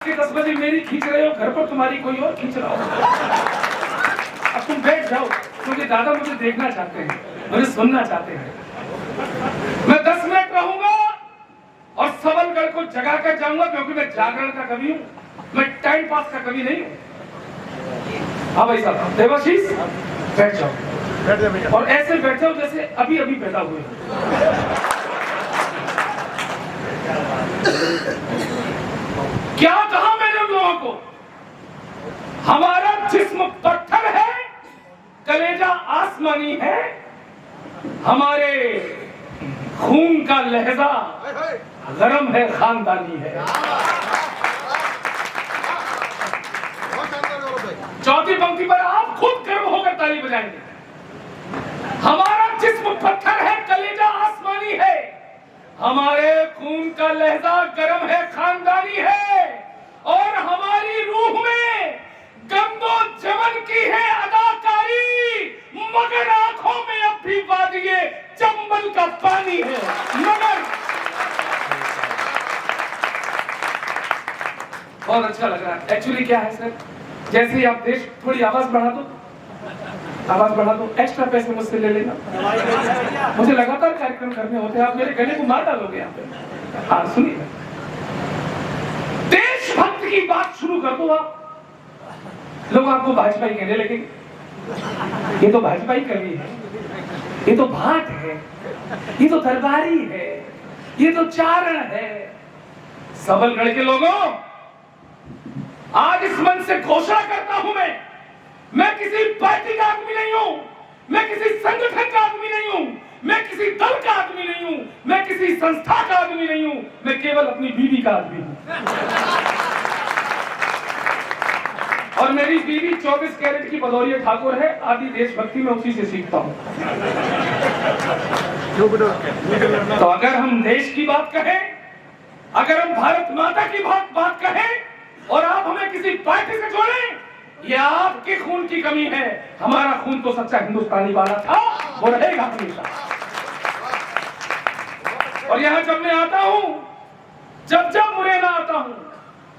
10 बजे मेरी खींच रहे हो, घर पर तुम्हारी कोई और खींच रहा हो। अब तुम बैठ जाओ क्योंकि दादा मुझे देखना चाहते हैं, मुझे सुनना चाहते हैं। मैं 10 मिनट रहूंगा और सबलगढ़ को जगा कर जाऊंगा क्योंकि मैं जागरण का कवि हूँ, मैं टाइम पास का कवि नहीं हूँ। हाँ भाई साहब, देवाशीष बैठ जाओ और ऐसे बैठ जाओ जैसे अभी अभी पैदा हुए। क्या कहा मैंने उन लोगों को? हमारा जिस्म पत्थर है, कलेजा आसमानी है, हमारे खून का लहजा गरम है, खानदानी है। चौथी पंक्ति पर आप खुद गर्व होकर ताली बजाएंगे। हमारा जिस्म पत्थर है, कलेजा आसमानी है, हमारे खून का लहजा गरम है, खानदानी है, और हमारी रूह में गंदो जमन की है अदाकारी, मगर आंखों में अब भी वादिये चंबल का पानी है। मगर बहुत अच्छा लग रहा है। एक्चुअली क्या है सर, जैसे ही आप देश थोड़ी आवाज बढ़ा दो, एक्स्ट्रा पैसे मुझसे ले लेना। मुझे लगातार कार्यक्रम करने होते हैं, आप मेरे गले को मार डालोगे यहाँ पे। हाँ सुनिए, देशभक्त की बात शुरू कर दो आप, लोग आपको भाजपाई कहने लगेंगे। ये तो भाजपाई कवि है, ये तो भाट है, ये तो दरबारी है, ये तो चारण है। सबलगढ़ के लोगों, आज इस मंच से घोषणा करता हूं, मैं किसी पार्टी का आदमी नहीं हूं, मैं किसी संगठन का आदमी नहीं हूं, मैं किसी दल का आदमी नहीं हूं, मैं किसी संस्था का आदमी नहीं हूं, मैं केवल अपनी बीवी का आदमी हूं। और मेरी बीवी 24 कैरेट की भदौरिया ठाकुर है, आदि देशभक्ति में उसी से सीखता हूं। तो अगर हम देश की बात कहें, अगर हम भारत माता की बात कहें और आप हमें किसी पार्टी से जोड़ें, ये आपके खून की कमी है। हमारा खून तो सच्चा हिंदुस्तानी वाला था, वो रहेगा हमेशा। और यहां जब मैं आता हूं, जब मुरैना आता हूं,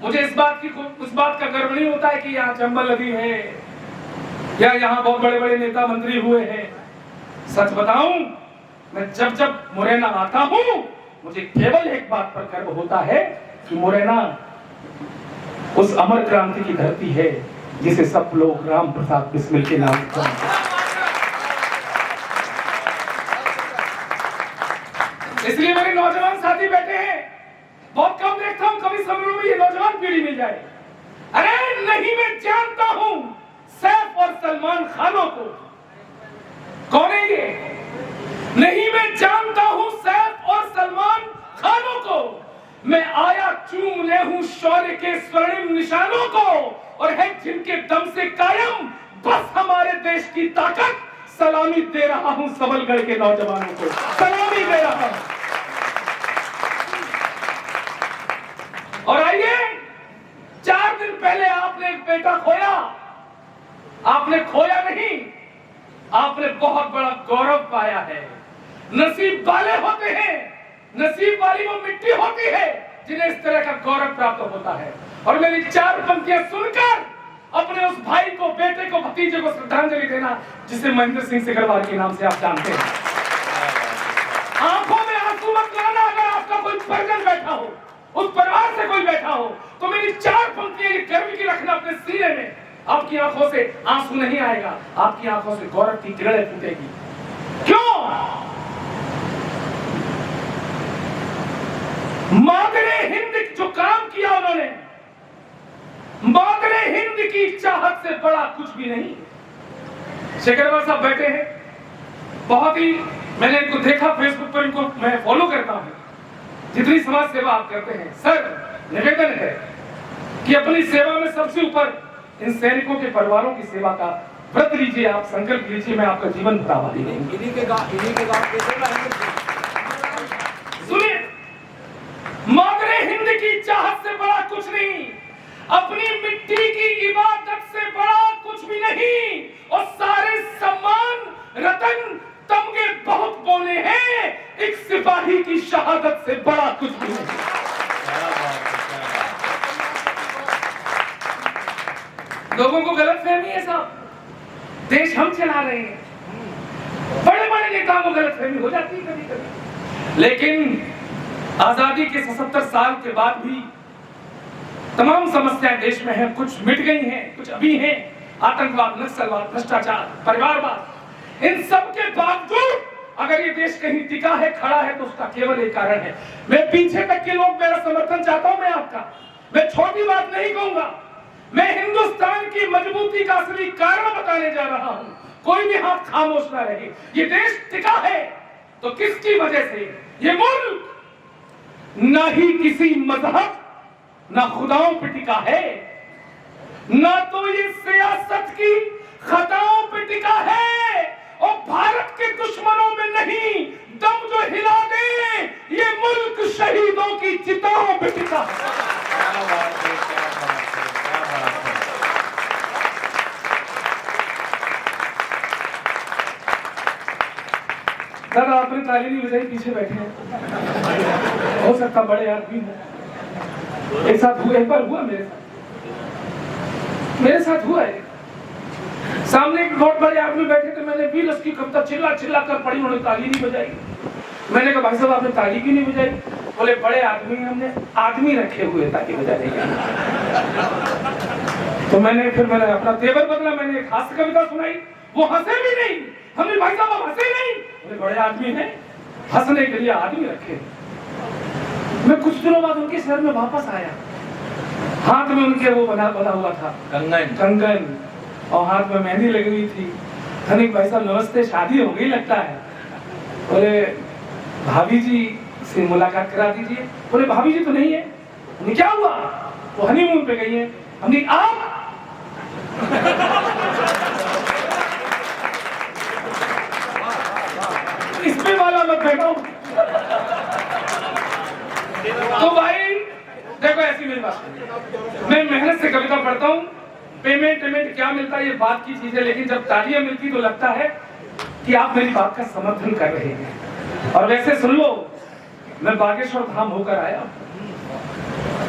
मुझे उस बात का गर्व नहीं होता है कि यहाँ चंबल नदी है या यहाँ बहुत बड़े बड़े नेता मंत्री हुए हैं। सच बताऊं, मैं जब मुरैना आता हूं, मुझे केवल एक बात पर गर्व होता है कि मुरैना उस अमर क्रांति की धरती है जिसे सब लोग राम प्रसाद बिस्मिल के नाम जानते हैं। इसलिए मेरे नौजवान साथी बैठे हैं, बहुत कम देखता हूं कभी समरोह में ये नौजवान पीढ़ी मिल जाए। अरे नहीं, मैं जानता हूं सैफ और सलमान खानों को। कौन है ये? नहीं, मैं जानता हूं सैफ और सलमान खानों को। मैं आया चूम ले हूं शौर्य के स्वर्णिम निशानों को, और है जिनके दम से कायम बस हमारे देश की ताकत। सलामी दे रहा हूं सबलगढ़ के नौजवानों को, सलामी दे रहा हूं। और आइए, 4 दिन पहले आपने एक बेटा खोया। आपने खोया नहीं, आपने बहुत बड़ा गौरव पाया है। नसीब वाले होते हैं, नसीब वाली वो मिट्टी होती है जिन्हें इस तरह का गौरव प्राप्त होता है। और मेरी 4 पंक्तियां सुनकर अपने उस भाई को, बेटे को, भतीजे को श्रद्धांजलि देना जिसे महेंद्र सिंह सिकरवार के नाम से आप जानते हैं। आंखों में आंसू मत लाना। अगर आपका कोई परिजन बैठा हो, उस परिवार से कोई बैठा हो, तो मेरी 4 पंक्तियां गर्व की रखना अपने सीने में। आपकी आंखों से आंसू नहीं आएगा, आपकी आंखों से गौरव की किरणें फूटेगी। क्यों? मादरे हिंद जो काम किया उन्होंने, मादरे हिंद की चाहत से बड़ा कुछ भी नहीं। शेखरवार साहब बैठे हैं, बहुत ही, मैंने इनको देखा फेसबुक पर, इनको मैं फॉलो करता हूं। जितनी समाज सेवा आप करते हैं सर, निवेदन है कि अपनी सेवा में सबसे ऊपर इन सैनिकों के परिवारों की सेवा का व्रत लीजिए, आप संकल्प लीजिए, मैं आपका जीवन भरावा दूंगा। सुनिए, मादरे हिंद की चाहत से बड़ा कुछ नहीं, अपनी मिट्टी की इबादत से बड़ा कुछ भी नहीं, और सारे सम्मान रतन तमगे बहुत बोले हैं, एक सिपाही की शहादत से बड़ा कुछ भी नहीं। लोगों को गलतफहमी है साहब, देश हम चला रहे हैं। बड़े बड़े नेताओं को गलतफहमी हो जाती है कभी कभी, लेकिन आजादी के 77 साल के बाद भी तमाम समस्याएं देश में हैं, कुछ मिट गई हैं, कुछ अभी हैं। आतंकवाद, नक्सलवाद, भ्रष्टाचार, परिवारवाद, इन सब के बावजूद अगर ये देश कहीं टिका है, खड़ा है, तो उसका केवल एक कारण है। मैं पीछे तक के लोग मेरा समर्थन चाहता हूं, मैं आपका, मैं छोटी बात नहीं कहूंगा, मैं हिंदुस्तान की मजबूती का असली कारण बताने जा रहा हूं। कोई भी हाथ खामोश ना रहे। ये देश टिका है तो किसकी वजह से? ये मुल्क ना ही किसी मजहब ना खुदाओं पे टिका है, ना तो ये सियासत की खताओं पे टिका है, और भारत के दुश्मनों में नहीं, दम जो हिला दे ये मुल्क शहीदों की चिताओं पे टिका है। दादा आपने ताली नहीं बजाई, पीछे बैठे हैं, हो सकता बड़े आदमी हो। एक साथ हुआ, एक बार हुआ मेरे साथ हुआ है। सामने एक बहुत बड़े आदमी बैठे थे, मैंने भी उसकी कविता चिल्ला चिल्ला कर पढ़ी, उन्होंने ताली नहीं बजाई। मैंने कहा भाई साहब आपने ताली क्यों नहीं बजाई? बोले बड़े आदमी, हमने आदमी रखे हुए ताली बजाने के। तो मैंने अपना तेवर बदला, मैंने एक हास्य कविता सुनाई, वो हंसे भी नहीं। हमने भाई साहब आप हंसे नहीं, बोले बड़े आदमी हैं, हंसने के लिए आदमी रखे। मैं कुछ दिनों बाद उनके शहर में वापस आया, हाथ में उनके वो बना हुआ था कंगन, और हाथ में मेहंदी लगी हुई थी। हमने भाई साहब नमस्ते, शादी हो गई लगता है। बोले भाभी जी से मुलाकात करा दीजिए। बोले भाभी जी तो नहीं है। हमने क्या हुआ? वो हनीमून पे गई है। हमने आप इसमें वाला मत बैठाओ। तो भाई देखो, ऐसी मेरी बात, मैं मेहनत से कविता पढ़ता हूँ, पेमेंट क्या मिलता है ये बात की चीज है, लेकिन जब तालियां मिलती तो लगता है कि आप मेरी बात का समर्थन कर रहे हैं। और वैसे सुन लो, मैं बागेश्वर धाम होकर आया,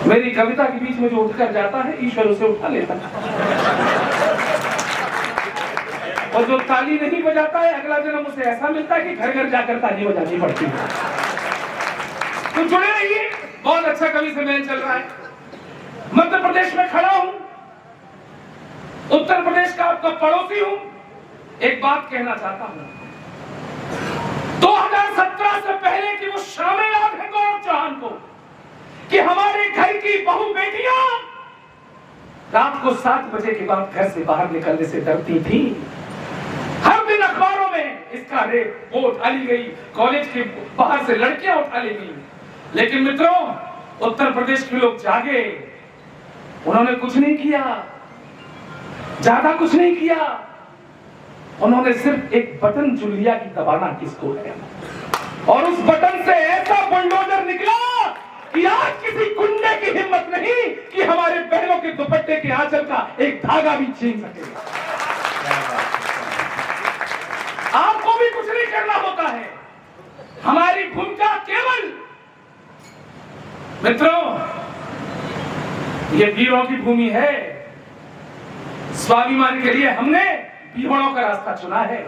मेरी कविता के बीच में जो उठकर जाता है ईश्वर उसे उठा लेता है, और जो ताली नहीं बजाता है अगला जन्म उसे ऐसा मिलता है कि घर घर जाकर ताली बजानी पड़ती है। तो जुड़े रहिए, बहुत अच्छा कवि सम्मेलन चल रहा है। मध्य प्रदेश में खड़ा हूं, उत्तर प्रदेश का आपका पड़ोसी हूं। एक बात कहना चाहता हूं, 2017 से पहले की वो शामें याद है गौरव चौहान को कि हमारे घर की बहू बेटियां रात को 7 बजे के बाद घर से बाहर निकलने से डरती थी। हर दिन अखबारों में इसका रेप, वो उठा ली गई, कॉलेज के बाहर से लड़कियां उठा ली गई। लेकिन मित्रों, उत्तर प्रदेश के लोग जागे, उन्होंने कुछ नहीं किया, ज्यादा कुछ नहीं किया, उन्होंने सिर्फ एक बटन चुन लिया कि दबाना किसको है, और उस बटन से ऐसा बुलडोजर निकला कि आज किसी गुंडे की हिम्मत नहीं कि हमारे बहनों के दुपट्टे के आंचल का एक धागा भी छीन सके। आपको भी कुछ नहीं करना होता है, हमारी भूमिका केवल, मित्रों, ये वीरों की भूमि है। स्वाभिमान के लिए हमने वीरों का रास्ता चुना है।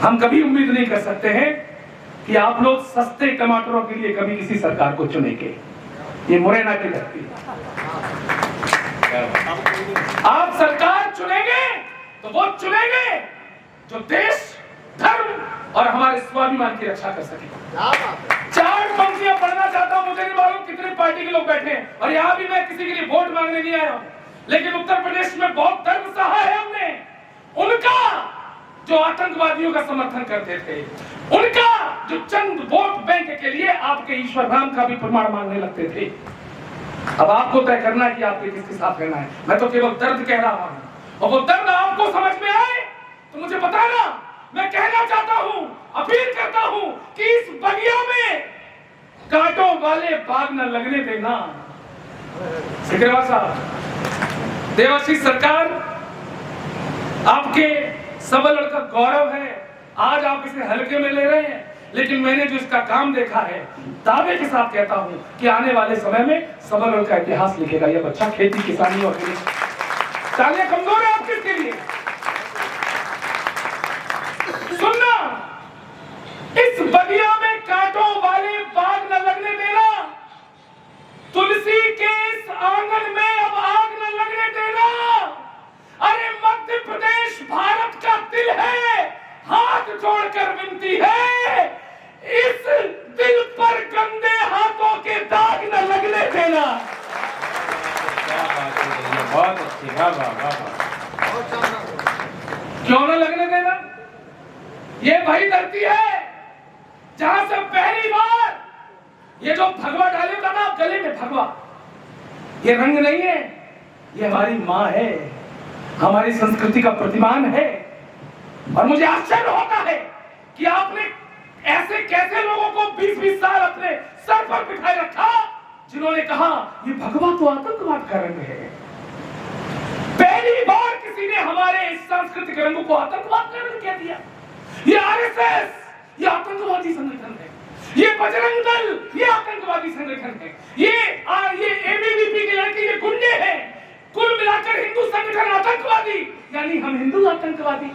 हम कभी उम्मीद नहीं कर सकते हैं कि आप लोग सस्ते टमाटरों के लिए कभी किसी सरकार को चुनेंगे। ये मुरैना की धरती, आप सरकार चुनेंगे तो वो चुनेंगे जो देश, धर्म और हमारे स्वाभिमान की रक्षा कर सके। 4 पंक्तियां पढ़ना चाहता हूं, मुझे नहीं मालूम कितने पार्टी के लोग बैठे हैं, और यहां भी मैं किसी के लिए वोट मांगने नहीं आया हूं, लेकिन उत्तर प्रदेश में बहुत दर्द सहा है हमने। उनका जो आतंकवादियों का समर्थन करते थे, उनका जो चंद वोट बैंक के लिए आपके ईश्वर राम का भी प्रमाण मांगने लगते थे। अब आपको तय करना है कि आपके किसके साथ रहना है। मैं तो केवल दर्द कह रहा हूं, और वो दर्द आपको समझ में आए तो मुझे बताना। मैं कहना चाहता हूं, अपील करता हूं कि इस बगिया में कांटों वाले बाग न लगने देना। सिकरवा साहब, देवाशीष सरकार, आपके सबल का गौरव है, आज आप इसे हल्के में ले रहे हैं, लेकिन मैंने जो इसका काम देखा है, दावे के साथ कहता हूं कि आने वाले समय में सबल का इतिहास लिखेगा यह बच्चा। खेती किसानी और तालियां कमजोर है आप किसके लिए? सुनना, इस बगिया में कांटों वाले बाग न लगने देना, तुलसी के इस आंगन में अब आग न लगने देना। अरे मध्य प्रदेश भारत का दिल है, हाथ जोड़कर विनती है, इस दिल पर गंदे हाथों के दाग न लगने देना। बहुत अच्छी, क्यों न लगने देना? ये वही धरती है जहां से पहली बार ये जो भगवा डाले था ना गले में, भगवा, ये रंग नहीं है, ये हमारी माँ है, हमारी संस्कृति का प्रतिमान है। और मुझे आश्चर्य होता है कि आपने ऐसे कैसे लोगों को 20-20 साल अपने सर पर बिठाए रखा जिन्होंने कहा ये भगवा तो आतंकवाद का रंग है। पहली बार किसी ने हमारे इस सांस्कृतिक रंग को आतंकवाद का रंग कह दिया। ये आरएसएस, ये आतंकवादी संगठन है, ये बजरंग दल, ये आतंकवादी संगठन है, ये एबीवीपी के लड़के, ये गुंडे हैं, कुल मिलाकर हिंदू संगठन आतंकवादी, यानी हम हिंदू आतंकवादी।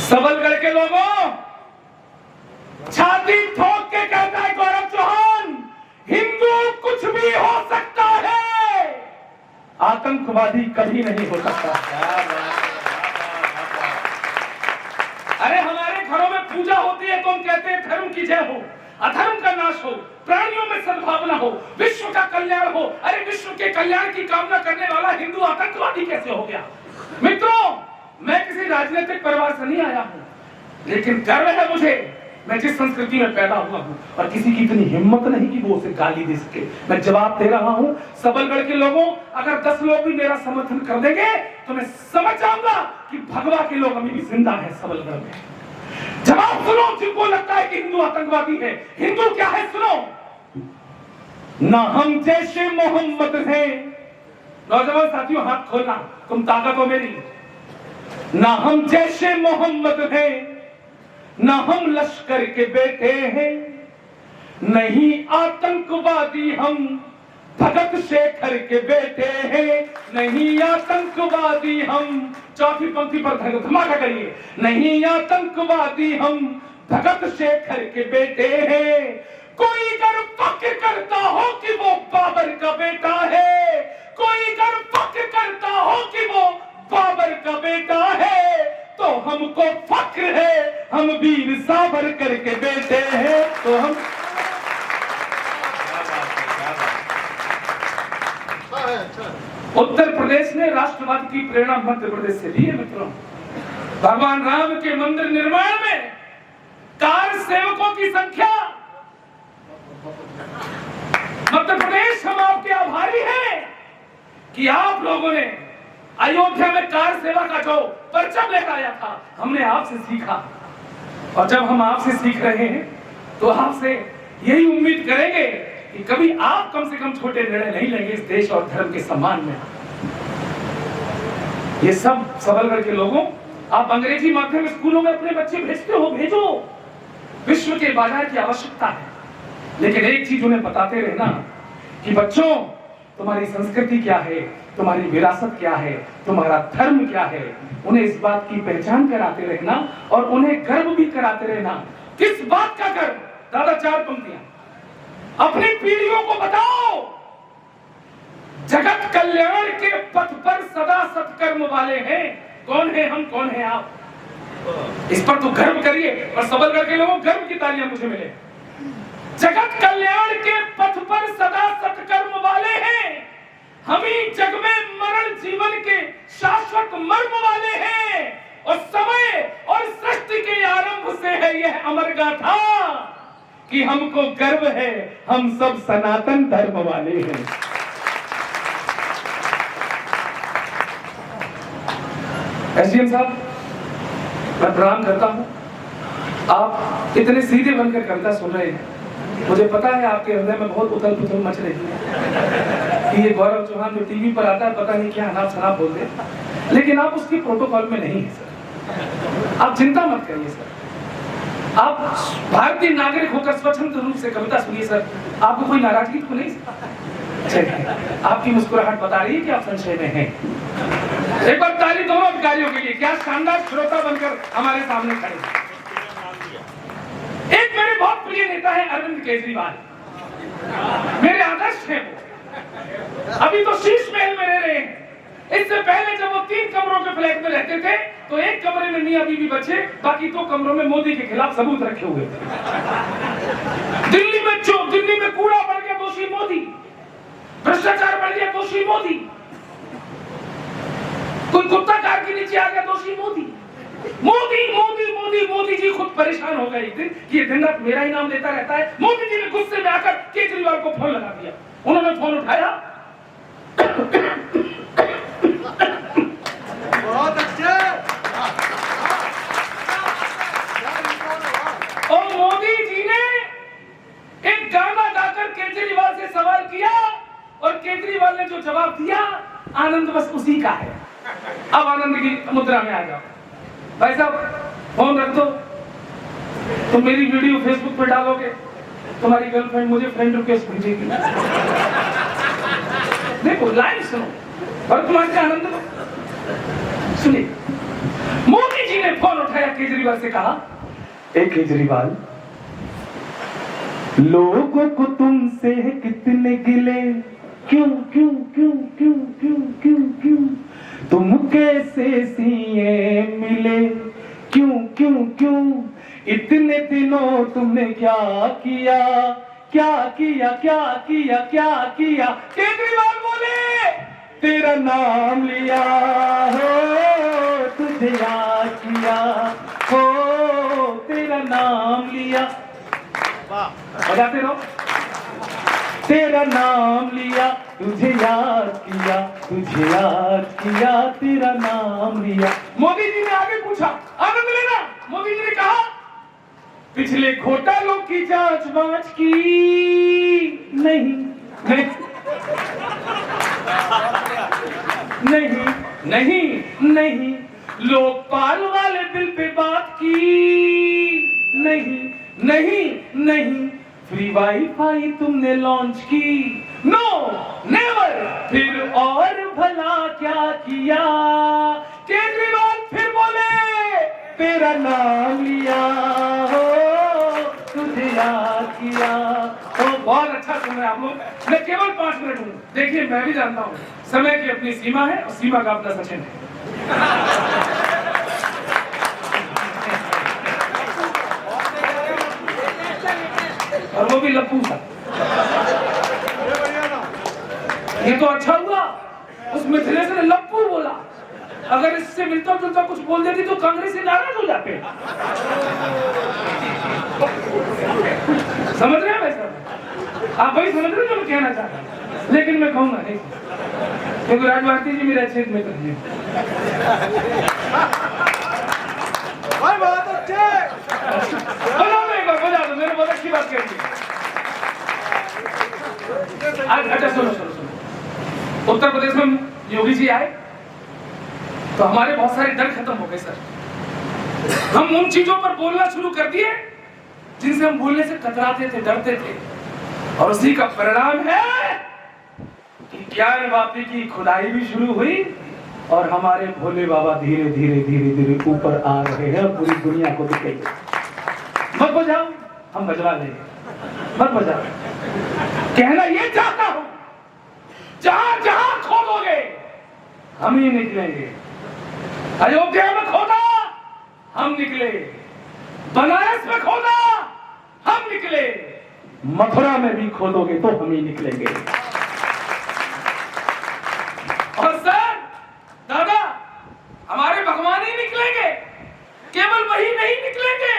सबलगढ़ के लोगों, छाती ठोक के कहता है गौरव चौहान, हिंदू कुछ भी हो सकता है, आतंकवादी कभी नहीं हो सकता। अरे हमारे घरों में पूजा होती है तो हम कहते हैं धर्म की जय हो, अधर्म का नाश हो, प्राणियों में सद्भावना हो, विश्व का कल्याण हो। अरे विश्व के कल्याण की कामना करने वाला हिंदू आतंकवादी कैसे हो गया? मित्रों, मैं किसी राजनीतिक परिवार से नहीं आया हूं, लेकिन गर्व है मुझे, मैं जिस संस्कृति में पैदा हुआ हूं, और किसी की इतनी हिम्मत नहीं कि वो उसे गाली दे सके। मैं जवाब दे रहा हूं, सबलगढ़ के लोगों, अगर 10 लोग भी मेरा समर्थन कर देंगे तो मैं समझ जाऊंगा कि भगवा के लोग अभी भी जिंदा है सबलगढ़ में। जवाब सुनो जिनको लगता है कि हिंदू आतंकवादी है। हिंदू क्या है सुनो, ना हम जैसे मोहम्मद हैं, नौजवान साथियों हाथ खोलना, तुम ताकत हो मेरी। ना हम जैसे मोहम्मद हैं, ना हम लश्कर के बेटे हैं, नहीं आतंकवादी हम भगत शेखर के बेटे हैं, नहीं आतंकवादी हम, चौथी पंक्ति पर धमाका करिए, नहीं आतंकवादी हम भगत शेखर के बेटे हैं। कोई अगर फक्र करता हो कि वो बाबर का बेटा है, कोई अगर फक्र करता हो कि वो बाबर का बेटा है, तो हमको फक्र है हम वीर सावरकर के बेटे हैं। तो हम उत्तर प्रदेश ने राष्ट्रवाद की प्रेरणा मध्य प्रदेश से ली है। मित्रों, भगवान राम के मंदिर निर्माण में कार सेवकों की संख्या, मध्य प्रदेश हम आपके आभारी हैं कि आप लोगों ने अयोध्या में कार सेवा का जो परचम लेकर आया था, हमने आपसे सीखा, और जब हम आपसे सीख रहे हैं तो आपसे यही उम्मीद करेंगे कि कभी आप कम से कम छोटे निर्णय नहीं लेंगे इस देश और धर्म के सम्मान में। ये सब सबलगढ़ के लोगों, आप अंग्रेजी माध्यम स्कूलों में अपने बच्चे भेजते हो, भेजो, विश्व के बाजार की आवश्यकता है, लेकिन एक चीज उन्हें बताते रहना कि बच्चों, तुम्हारी संस्कृति क्या है, तुम्हारी विरासत क्या है, तुम्हारा धर्म क्या है, उन्हें इस बात की पहचान कराते रहना और उन्हें गर्व भी कराते रहना। किस बात का गर्व? दादा, 4 पंक्तियां अपनी पीढ़ियों को बताओ। जगत कल्याण के पथ पर सदा सत्कर्म वाले हैं। कौन है हम, कौन है आप? इस पर तो गर्व करिए, और सबलगढ़ के लोगों गर्व की तालियां मुझे मिले। जगत कल्याण के पथ पर सदा सत्कर्म वाले हैं, हम ही जग में मरण जीवन के शाश्वत मर्म वाले हैं, और समय और सृष्टि के आरंभ से है यह अमर गाथा कि हमको गर्व है हम सब सनातन धर्म वाले हैं। एसडीएम साहब, मैं प्रणाम करता हूं। आप इतने सीधे बनकर कविता सुन रहे हैं, मुझे पता है आपके हृदय में बहुत उथल पुथल मच रही है कि ये गौरव चौहान जो टीवी पर आता है पता नहीं क्या अनाप शनाप बोलते हैं, लेकिन आप उसकी प्रोटोकॉल में नहीं है सर। आप चिंता मत करिए सर, आप भारतीय नागरिक होकर स्वतंत्र रूप से कविता सुनिए सर, आपको कोई नाराजगी तो नहीं सर। चलिए, आपकी मुस्कुराहट बता रही है कि आप संशय में हैं। एक बार ताली दोनों अधिकारियों के लिए, क्या शानदार श्रोता बनकर हमारे सामने खड़े हैं। एक मेरे बहुत प्रिय नेता है अरविंद केजरीवाल, मेरे आदर्श हैं वो। अभी तो शीश महल में रह रहे हैं। इससे पहले जब वो 3 कमरों के फ्लैट में रहते थे तो एक कमरे में मियां बीवी बच्चे, बाकी 2 कमरों में मोदी के खिलाफ सबूत रखे हुए थे। दिल्ली में कूड़ा बढ़ गया, दोषी मोदी। भ्रष्टाचार बढ़ गया, दोषी मोदी। कोई कुत्ता कार के नीचे आ गया, दोषी मोदी। मोदी मोदी मोदी मोदी जी खुद परेशान हो गए एक दिन कि ये दिन रात मेरा ही नाम लेता रहता है। मोदी जी ने गुस्से में आकर केजरीवाल को फोन लगा दिया। उन्होंने फोन उठाया, बहुत अच्छे। और मोदी जी ने एक गाना गाकर केजरीवाल से सवाल किया और केजरीवाल ने जो जवाब दिया, आनंद बस उसी का है। अब आनंद की मुद्रा में आ जाओ। भाई साहब फोन रख दो, तुम मेरी वीडियो फेसबुक पे डालोगे, तुम्हारी गर्लफ्रेंड मुझे फ्रेंड रिक्वेस्ट भेजेगी। देखो लाइन सुनो और तुम्हारे आनंद लो। सुनिए, मोदी जी ने फोन उठाया, केजरीवाल से कहा, ए केजरीवाल, लोगों को तुमसे कितने गिले, क्यों क्यों क्यों क्यों क्यों क्यों क्यों, तुम कैसे सीए मिले, क्यों क्यों क्यों, इतने दिनों तुमने क्या किया, क्या किया क्या किया क्या किया। केजरीवाल बोले, तेरा नाम लिया हो, तुझे याद किया हो, तेरा नाम लिया, बजाते रहो, तेरा नाम लिया, तुझे याद किया, तुझे याद किया, तेरा नाम लिया। मोदी जी ने आगे पूछा, आनंद लेना। मोदी जी ने कहा, पिछले घोटालों की जांच बांच की नहीं नहीं नहीं नहीं नहीं, लोकपाल वाले बिल पे बात की नहीं नहीं नहीं, फ्री वाईफाई तुमने लॉन्च की, नो नेवर, फिर और भला क्या किया। केजरीवाल फिर बोले, तेरा नाम लिया हो, तुझे याद किया हो। बहुत अच्छा सुन रहे हैं आप लोग। मैं केवल 5 मिनट हूँ। देखिए मैं भी जानता हूँ समय की अपनी सीमा है और सीमा का अपना सचिन है। और वो भी लप्पू था। ये तो अच्छा हुआ उस मिथिलेश ने लप्पू बोला, अगर इससे मिलता जुलता कुछ बोल देती तो कांग्रेस से नाराज हो जाते। समझ रहे हैं भाई साहब? आप भाई समझ रहे हो जो मैं कहना चाहता हूँ, लेकिन मैं कहूंगा नहीं, क्योंकि राज भारती जी मेरे अच्छे मित्र हैं। बहुत अच्छे, बजा दो, मैंने बहुत अच्छी बात कही। अच्छा सुनो सुनो सुनो, उत्तर प्रदेश में योगी जी आए तो हमारे बहुत सारे डर खत्म हो गए सर। हम उन चीजों पर बोलना शुरू कर दिए जिनसे हम बोलने से कतराते थे, डरते थे, और उसी का परिणाम है कि ज्ञान वापी की खुदाई भी शुरू हुई और हमारे भोले बाबा धीरे धीरे धीरे धीरे ऊपर आ रहे हैं, पूरी दुनिया को दिखेंगे। मत बजाओ, हम बजवा लेंगे, मत बजाओ। कहना ये चाहता हूं, जहां जहां खोदोगे हम ही निकलेंगे। अयोध्या में खोदा हम निकले, बनारस में खोदा हम निकले, मथुरा में भी खोदोगे तो हम ही निकलेंगे। और सर दादा, हमारे भगवान ही निकलेंगे, केवल वही नहीं निकलेंगे।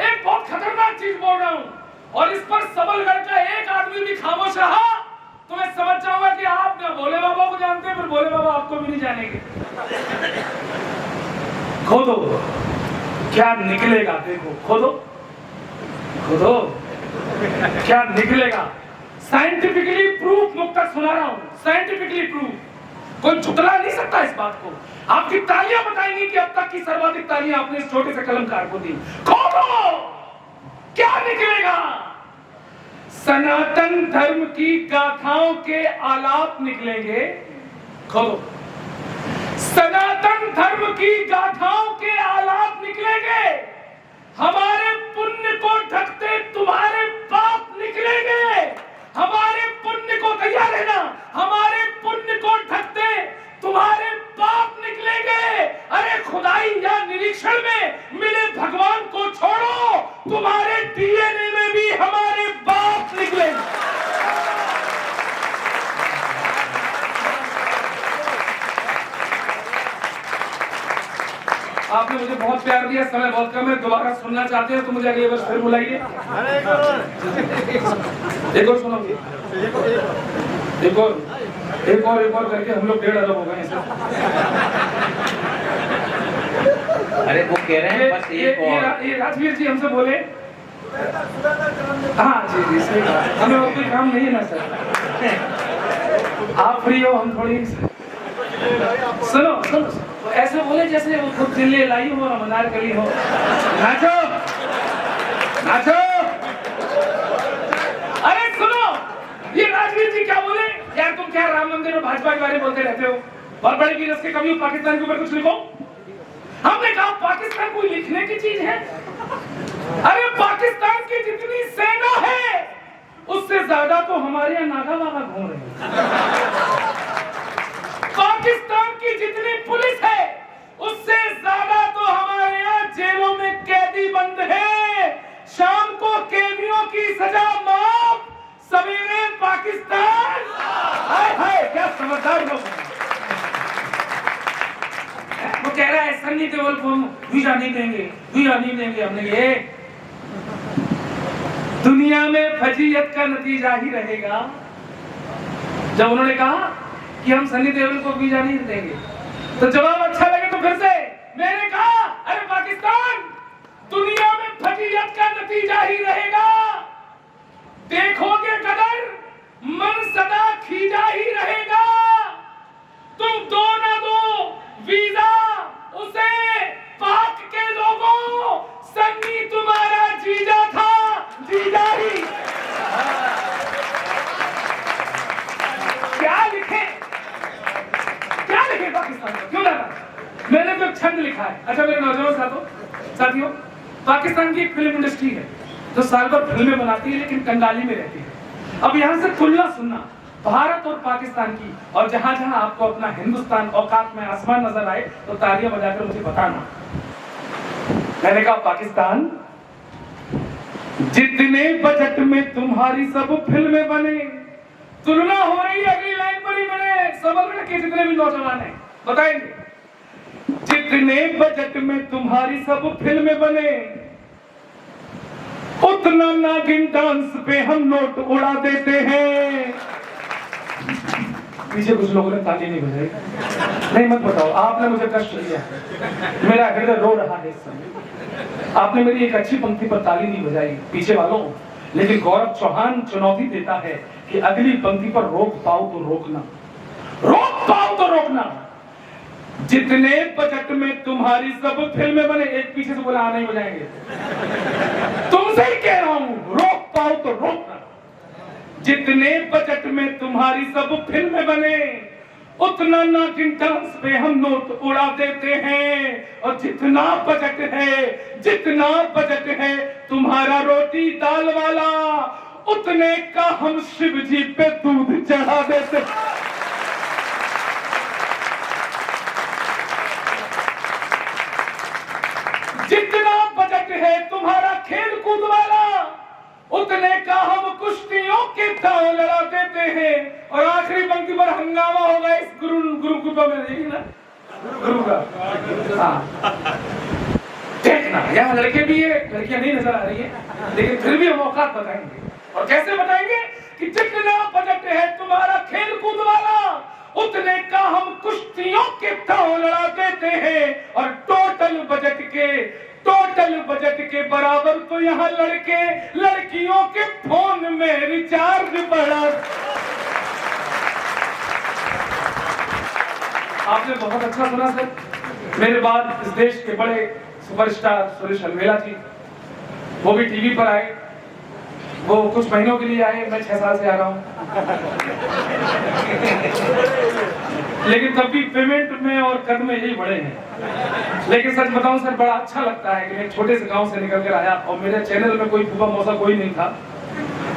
एक बहुत खतरनाक चीज बोल रहा हूं, और इस पर सबलगढ़ का एक आदमी भी खामोश रहा तो मैं समझ जाऊंगा कि आप ना भोले बाबा को जानते हैं, फिर भोले बाबा आपको भी नहीं जानेंगे। खोदो, क्या निकलेगा देखो, खोदो खोदो, क्या निकलेगा। साइंटिफिकली प्रूफ मुक्तक सुना रहा हूं, साइंटिफिकली प्रूफ, कोई झुटला नहीं सकता इस बात को। आपकी तालियां बताएंगी कि अब तक की सर्वाधिक तालियां आपने इस छोटे से कलमकार को दी। खोदो, क्या निकलेगा। सनातन धर्म की गाथाओं के आलाप निकलेंगे। खोलो, सनातन धर्म की गाथाओं के आलाप निकलेंगे। हमारे पुण्य को ढकते तुम्हारे पाप निकलेंगे। हमारे पुण्य को, तैयार रहना, हमारे पुण्य को ढकते तुम्हारे पाप निकलेंगे। अरे खुदाई या निरीक्षण में मिले भगवान को छोड़ो, तुम्हारे डीएनए में भी हमारे पाप निकलेंगे। आपने मुझे बहुत प्यार दिया, समय बहुत कम है, दोबारा सुनना चाहते हैं तो मुझे अगले वर्ष फिर बुलाइए। एक और सुनो, एक और करके हम लोग 1.5 अरब हो गए। अरे वो कह रहे हैं बस ये राजवीर जी हमसे बोले। हाँ जी सही बात, हमें और कोई काम नहीं है ना सर, आप फ्री हो हम थोड़ी। सुनो, ऐसे बोले जैसे वो खुद दिल्ली लाई हो और मनार कली हो। नाचो नाचो। अरे सुनो, ये राजवीर जी क्या बोले, यार तुम क्या राम मंदिर और भाजपा के बारे में बोलते रहते हो, बहुत बड़े वीरस के कभी पाकिस्तान के ऊपर कुछ लिखो। हमने कहा पाकिस्तान कोई लिखने की चीज है? अरे पाकिस्तान की जितनी सेना है उससे ज्यादा तो हमारे यहाँ नागा वागा घूम रहे हैं। पाकिस्तान की जितनी पुलिस है उससे ज्यादा तो हमारे यहाँ जेलों में कैदी बंद है। शाम को कैदियों की सजा माफ, सवेरे पाकिस्तान। हाय हाय क्या समझदार लोग। वो कह रहा है सन्नी देओल को हम वीजा नहीं देंगे, वीजा नहीं देंगे। हमने ये दुनिया में फजीयत का नतीजा ही रहेगा। जब उन्होंने कहा कि हम सन्नी देओल को वीजा नहीं देंगे तो जवाब अच्छा लगे तो फिर से मैंने कहा, अरे पाकिस्तान, दुनिया में फजीयत का नतीजा ही रहेगा। देखोगे कदर, मन सदा खींचा ही रहेगा। तुम दो ना दो वीजा उसे पाक के लोगों, सन्नी तुम्हारा जीजा था, जीजा ही। क्या लिखे पाकिस्तान को, क्यों लगा? मैंने तो छंद लिखा है। अच्छा मेरे नौजवान साथियों, पाकिस्तान की एक फिल्म इंडस्ट्री है जो साल भर फिल्में बनाती है लेकिन कंगाली में रहती है। अब यहाँ से तुलना सुनना भारत और पाकिस्तान की, और जहां जहां आपको अपना हिंदुस्तान औकात में आसमान नजर आए तो तालियां बजाकर मुझे बताना। मैंने कहा पाकिस्तान, जितने बजट में तुम्हारी सब फिल्में बने, तुलना हो रही है अगली लाइन पर ही बने। समझ के जितने भी नौजवान हैं बताएंगे, जितने बजट में तुम्हारी सब फिल्में बने, उतना नागिन डांस पे हम नोट उड़ा देते हैं। पीछे कुछ लोगों ने ताली नहीं बजाई। नहीं मत बताओ, आपने मुझे कष्ट दिया, मेरा हृदय रो रहा है इस समय। आपने मेरी एक अच्छी पंक्ति पर ताली नहीं बजाई पीछे वालों, लेकिन गौरव चौहान चुनौती देता है कि अगली पंक्ति पर रोक पाओ तो रोकना, रोक पाओ तो रोकना। जितने बजट में तुम्हारी सब फिल्में बने, एक पीछे से बोला नहीं बजाएंगे, तुमसे ही कह रहा हूं, रोक पाओ तो रोकना। जितने बजट में तुम्हारी सब फिल्में बने, उतना नागिन डांस पे हम नोट उड़ा देते हैं। और जितना बजट है तुम्हारा रोटी दाल वाला, उतने का हम शिव जी पे दूध चढ़ा देते। जितना बजट है तुम्हारा खेल कूद वाला, उतने का हम कुश्तियों के दांव लड़ा देते हैं। और आखिरी पंक्ति पर हंगामा होगा इस गुरु कृपा में, देखिए ना गुरु का। देखना यहाँ लड़के भी है, लड़कियां नहीं नजर आ रही है, लेकिन फिर भी हम औकात बताएंगे। और कैसे बताएंगे कि जितना बजट है तुम्हारा खेल कूद वाला, उतने का हम कुश्तियों के दांव लड़ा देते हैं। और टोटल बजट के बराबर तो यहाँ लड़के लड़कियों के फोन में रिचार्ज बढ़ा। आपने बहुत अच्छा सुना सर। मेरे बाद इस देश के बड़े सुपरस्टार सुरेश अलवेला जी, वो भी टीवी पर आए वो कुछ महीनों के लिए आए, मैं 6 साल से आ रहा हूँ। लेकिन तब भी पेमेंट में और कद में यही बड़े हैं। लेकिन सच बताऊं सर, बड़ा अच्छा लगता है कि मैं एक छोटे से गांव से निकल कर आया और मेरे चैनल में कोई फूफा मौसा कोई नहीं था।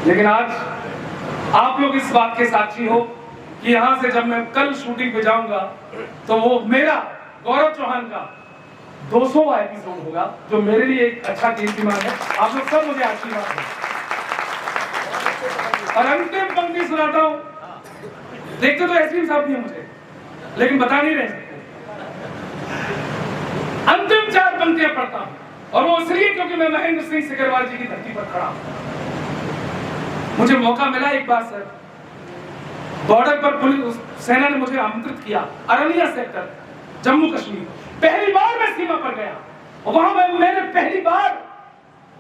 लेकिन आज आप लोग इस बात के साक्षी हो कि यहाँ से जब मैं कल शूटिंग पे जाऊंगा तो वो मेरा गौरव चौहान का 200वां एपिसोड होगा, जो मेरे लिए एक अच्छा कीर्तिमान है। आप लोग सब मुझे आशीर्वाद दें। और अंतिम पंक्ति सुनाता हूं। देखते तो एसपी साहब भी हैं मुझे, लेकिन बता नहीं रहे। अंतिम 4 पंक्तियां पढ़ता हूं, और वो इसलिए क्योंकि मैं महेंद्र सिंह सिकरवार जी की धरती पर खड़ा हूं। मुझे मौका मिला एक बार सर, बॉर्डर पर पुलिस सेना ने मुझे आमंत्रित किया, अरनिया सेक्टर, जम्मू कश्मीर। पहली बार मैं सीमा पर गया और वहां मैंने पहली बार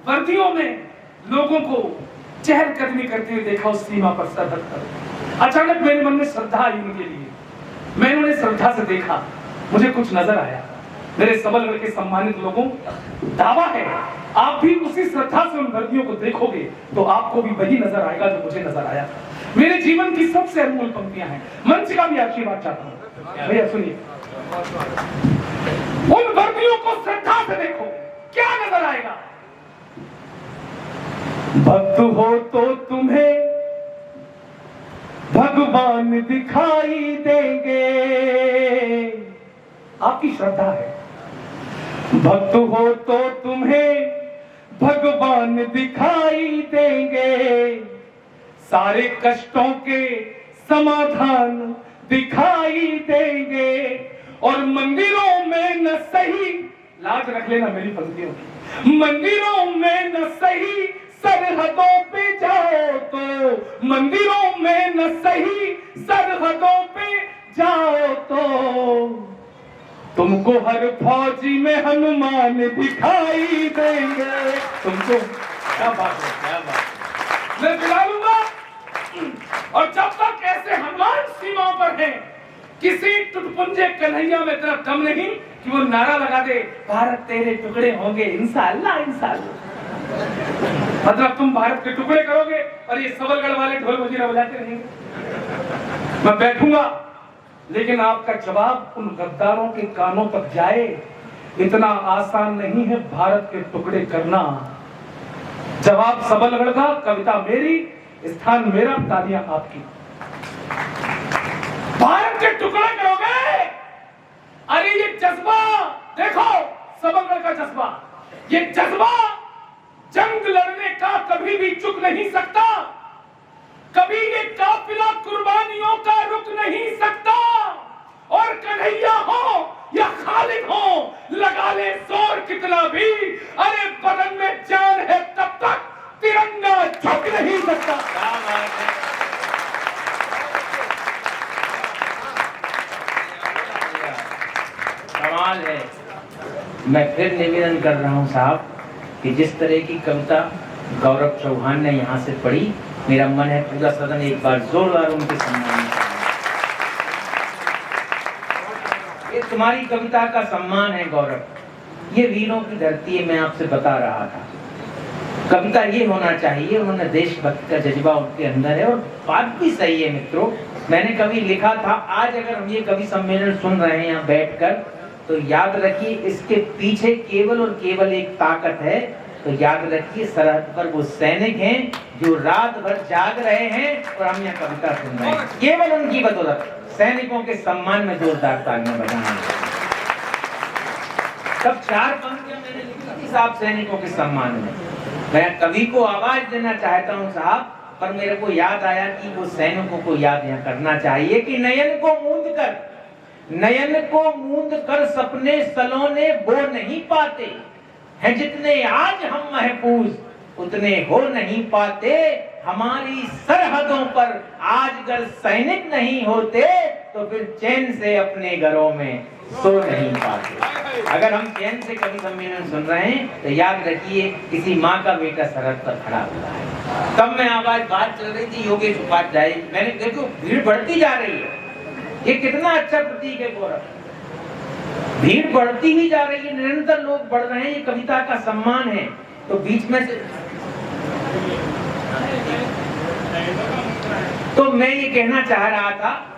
वर्दियों में लोगों को चहलकदमी करते हुए देखा उस सीमा पर सरहद पर। अचानक मेरे मन में श्रद्धा आई उनके लिए। मैंने उन्हें श्रद्धा से देखा, मुझे कुछ नजर आया। मेरे सबलगढ़ के सम्मानित लोगों, दावा है आप भी उसी श्रद्धा से उन वर्दियों को देखोगे तो आपको भी वही नजर आएगा जो मुझे नजर आया। मेरे जीवन की सबसे अनमोल पंक्तियां हैं। मंच का भी आशीर्वाद चाहता हूं। भैया सुनिए, उन वर्दियों को श्रद्धा से देखो, क्या नजर आएगा। भक्त हो तो तुम्हें भगवान दिखाई देंगे। आपकी श्रद्धा है। भक्त हो तो तुम्हें भगवान दिखाई देंगे, सारे कष्टों के समाधान दिखाई देंगे। और मंदिरों में न सही, लाज रख लेना मेरी पंक्तियों की, मंदिरों में न सही सरहदों पे जाओ तो, मंदिरों में न सही सरहदों पे जाओ तो, तुमको हर फौजी में हनुमान दिखाई देंगे। तुमको क्या बात है, क्या बात। मैं दिला लूंगा। और जब तक ऐसे हनुमान सीमाओं पर हैं, किसी टुटपुंजे कन्हैया में तरफ दम नहीं कि वो नारा लगा दे, भारत तेरे टुकड़े होंगे इंशाअल्लाह इंशाअल्लाह। मतलब तुम भारत के टुकड़े करोगे और ये सबलगढ़ वाले ढोल मजीरा बजाते रहेंगे। मैं बैठूंगा, लेकिन आपका जवाब उन गद्दारों के कानों तक जाए, इतना आसान नहीं है भारत के टुकड़े करना। जवाब सबलगढ़ का, कविता मेरी, स्थान मेरा, तालियां आपकी। भारत के टुकड़े करोगे। अरे ये जज्बा देखो, सबलगढ़ का जज्बा, ये जज्बा जंग लड़ने का कभी भी चुक नहीं सकता। कभी ये काफिला कुर्बानियों का रुक नहीं सकता। और कन्हैया हो या खालिद हो, लगा ले जोर कितना भी, अरे बदन में जान है तब तक तिरंगा झुक नहीं सकता। कमाल है। मैं फिर निवेदन कर रहा हूं साहब कि जिस तरह की कविता गौरव चौहान ने यहाँ से पढ़ी, मेरा मन है पूरा सदन एक बार जोरदार उनके सम्मान में। ये तुम्हारी कविता का सम्मान है गौरव। ये वीरों की धरती है, मैं आपसे बता रहा था। कविता ये होना चाहिए, उन्होंने देशभक्ति का जज्बा उनके अंदर है। और बात भी सही है मित्रों, मैंने कभी लिखा था, आज अगर हम ये कवि सम्मेलन सुन रहे हैं यहाँ बैठकर, तो याद रखिए इसके पीछे केवल और केवल एक ताकत है। तो याद रखिए सरहद पर वो सैनिक हैं जो रात भर जाग रहे हैं और हम यहाँ कविता सुन रहे हैं। केवल उनकी बदौलत सैनिकों के सम्मान में जोरदार तालियां बजाएं। तब 4 पंक्तियां मैंने लिखी थी साहब सैनिकों के सम्मान में। मैं कवि को आवाज देना चाहता हूँ साहब, पर मेरे को याद आया कि वो सैनिकों को याद यहाँ करना चाहिए कि नयन को मूंद कर सपने सलोने वो नहीं पाते हैं, जितने आज हम महफूज उतने हो नहीं पाते। हमारी सरहदों पर आज अगर सैनिक नहीं होते तो फिर चैन से अपने घरों में सो नहीं पाते। अगर हम चैन से कवि सम्मेलन सुन रहे हैं तो याद रखिए किसी माँ का बेटा सरहद पर खड़ा हुआ है। तब मैं बात चल रही थी योगेश उपाध्याय, मैंने देखो भीड़ बढ़ती जा रही है। ये कितना अच्छा प्रतीक है गौरव, भीड़ बढ़ती ही जा रही है, निरंतर लोग बढ़ रहे हैं, ये कविता का सम्मान है। तो बीच में से तो मैं ये कहना चाह रहा था